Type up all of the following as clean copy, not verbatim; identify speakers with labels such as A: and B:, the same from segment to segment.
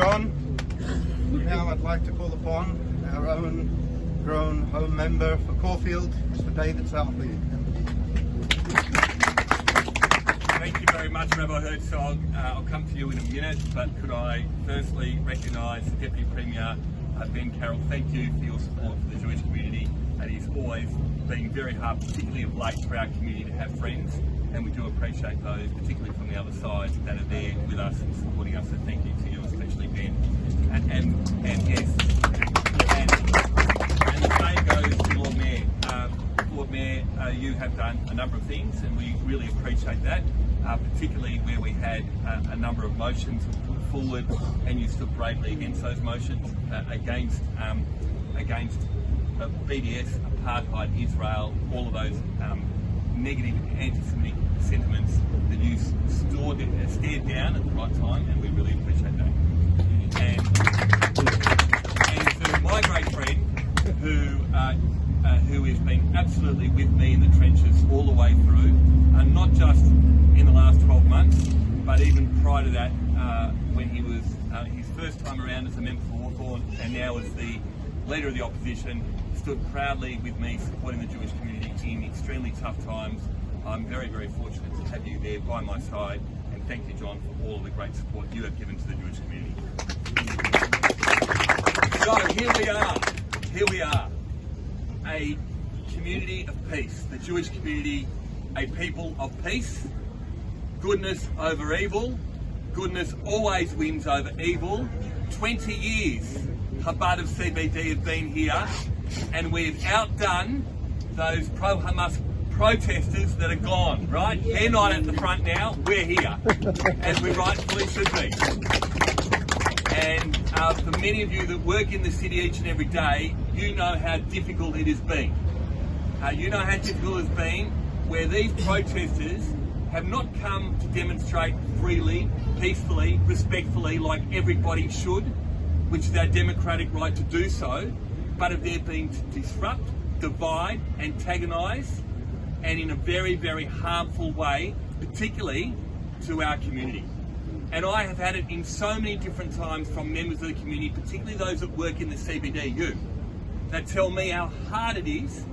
A: John. Now I'd like to call upon our own grown home member for Caulfield, Mr. David Southey.
B: Thank you very much, Rabbi Herzog. I'll come to you in a minute, but could I firstly recognise the Deputy Premier, Ben Carroll. Thank you for your support for the Jewish community. And he's always been very hard, particularly of late, for our community to have friends. And we do appreciate those, particularly from the other side, that are there with us and supporting us. So thank you to you, especially Ben. And yes, and the same goes to Lord Mayor. Lord Mayor, you have done a number of things, and we really appreciate that. Particularly where we had a number of motions put forward, and you stood bravely against those motions, against BDS, apartheid, Israel, all of those negative anti-Semitic sentiments that you stared down at the right time, and we really appreciate that. And to my great friend, who has been absolutely with me in the trenches all the way through, and not just in the last 12 months, but even prior to that, when he was his first time around as a member for Hawthorn, and now as the leader of the opposition, stood proudly with me supporting the Jewish community in extremely tough times. I'm very, very fortunate to have you there by my side, and thank you, John, for all of the great support you have given to the Jewish community. So here we are, a community of peace, the Jewish community, a people of peace, goodness over evil, goodness always wins over evil. 20 years Chabad of CBD have been here, and we've outdone those pro-Hamas protesters that are gone, right? They're not at the front now, we're here, as we rightfully should be. And for many of you that work in the city each and every day, you know how difficult it has been. You know how difficult it has been where these protesters have not come to demonstrate freely, peacefully, respectfully, like everybody should, which is our democratic right to do so, but have there been to disrupt, divide, antagonise, and in a very, very harmful way, particularly to our community. And I have had it in so many different times from members of the community, particularly those that work in the CBDU, that tell me how hard it is,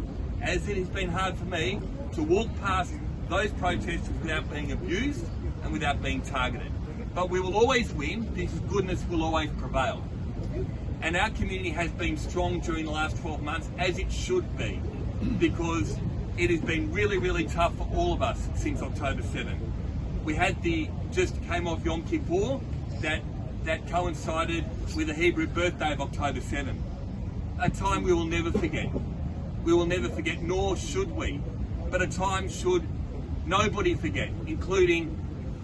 B: as it has been hard for me, to walk past those protesters without being abused and without being targeted. But we will always win, because goodness will always prevail. And our community has been strong during the last 12 months, as it should be, because it has been really, really tough for all of us since October 7. We had just came off Yom Kippur, that coincided with the Hebrew birthday of October 7. A time we will never forget. We will never forget, nor should we. But a time should nobody forget, including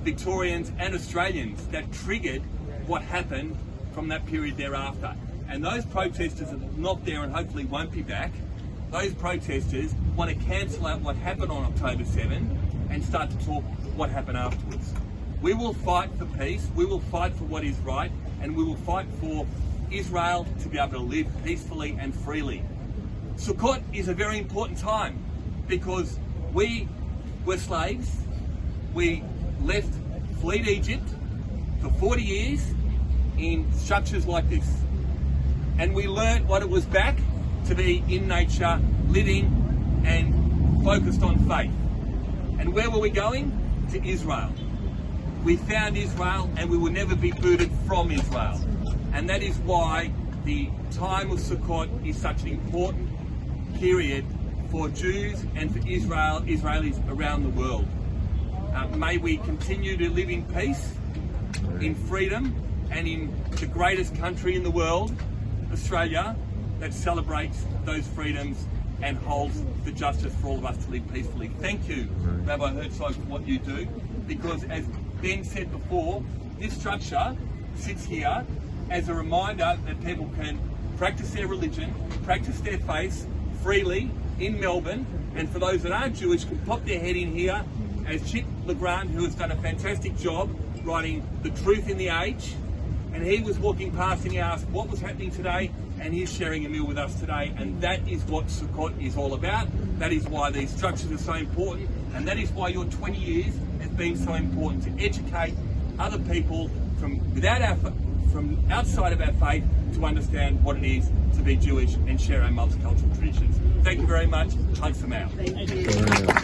B: Victorians and Australians, that triggered what happened from that period thereafter. And those protesters are not there and hopefully won't be back. Those protesters want to cancel out what happened on October 7 and start to talk what happened afterwards. We will fight for peace, we will fight for what is right, and we will fight for Israel to be able to live peacefully and freely. Sukkot is a very important time because we were slaves. We fled Egypt for 40 years in structures like this. And we learned what it was back to be in nature, living and focused on faith. And where were we going? To Israel. We found Israel, and we will never be booted from Israel. And that is why the time of Sukkot is such an important period for Jews and for Israelis around the world. May we continue to live in peace, in freedom, and in the greatest country in the world, Australia, that celebrates those freedoms and holds the justice for all of us to live peacefully. Thank you, Rabbi Herzog, for what you do, because as Ben said before, this structure sits here as a reminder that people can practice their religion, practice their faith freely in Melbourne, and for those that aren't Jewish can pop their head in here, as Chip Legrand, who has done a fantastic job writing The Truth in the Age, and he was walking past and he asked what was happening today, and he's sharing a meal with us today, and that is what Sukkot is all about. That is why these structures are so important, and that is why your 20 years has been so important, to educate other people from without our from outside of our faith to understand what it is to be Jewish and share our multicultural traditions. Thank you very much. Chag Sameach.
C: Thank you.